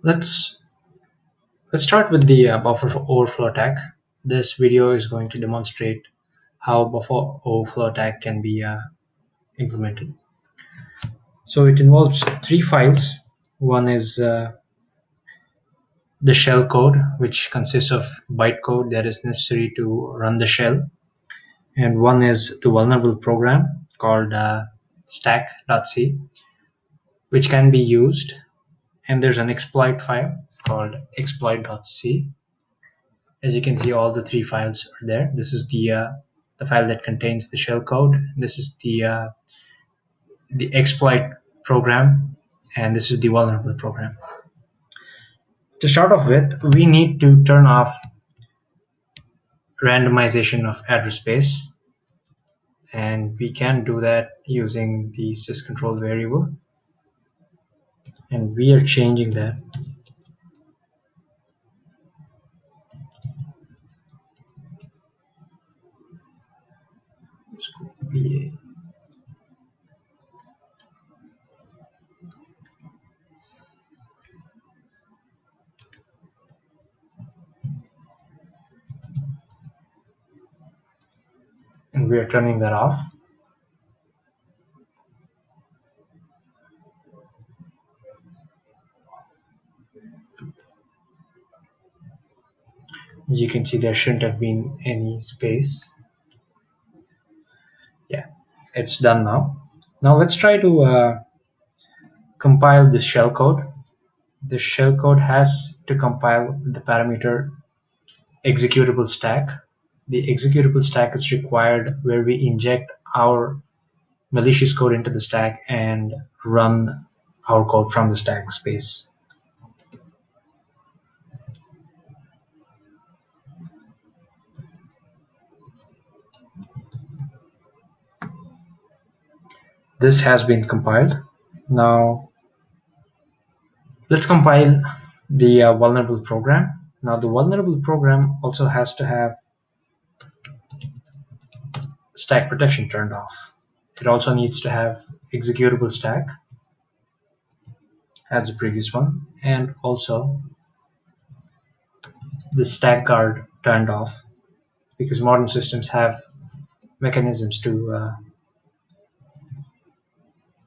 Let's start with the buffer overflow attack. This video is going to demonstrate how buffer overflow attack can be implemented. So it involves three files. One is the shell code, which consists of bytecode that is necessary to run the shell, and one is the vulnerable program called stack.c, which can be used, and there's an exploit file called exploit.c. As you can see, all the three files are there. This is the file that contains the shell code. This is the exploit program, and this is the vulnerable program. To start off with, we need to turn off randomization of address space, and we can do that using the syscontrol variable, and we are changing that. Let's go VA. And we are turning that off. As you can see, there shouldn't have been any space. Yeah, it's done now. Now let's try to compile this shellcode. The shellcode has to compile the parameter executable stack. The executable stack is required where we inject our malicious code into the stack and run our code from the stack space. This has been compiled. Now let's compile the vulnerable program. Now the vulnerable program also has to have stack protection turned off. It also needs to have executable stack as the previous one, and also the stack guard turned off, because modern systems have mechanisms to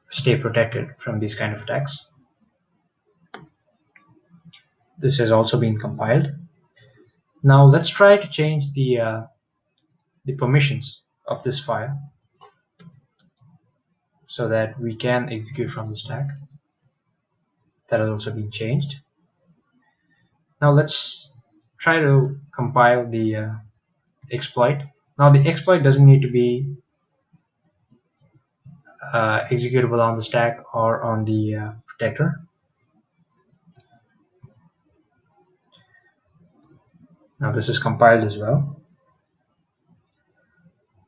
stay protected from these kind of attacks. This has also been compiled. Now let's try to change the permissions of this file so that we can execute from the stack. That has also been changed. Now let's try to compile the exploit. Now the exploit doesn't need to be executable on the stack or on the protector. Now this is compiled as well.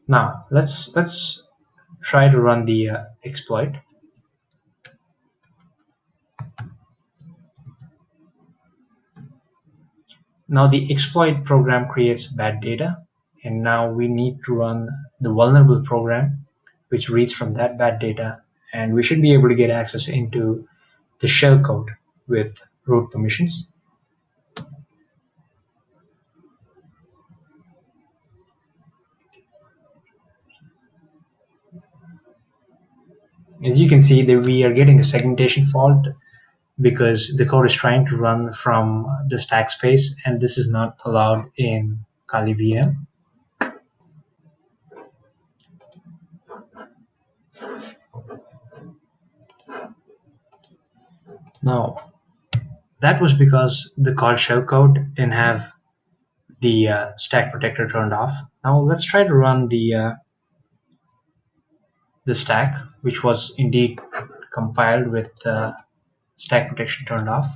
Now let's try to run the exploit. Now the exploit program creates bad data, and now we need to run the vulnerable program, which reads from that bad data, and we should be able to get access into the shell code with root permissions. As you can see, that we are getting a segmentation fault because the code is trying to run from the stack space, and this is not allowed in Kali VM. Now that was because the call shellcode didn't have the stack protector turned off. Now let's try to run the stack, which was indeed compiled with stack protection turned off.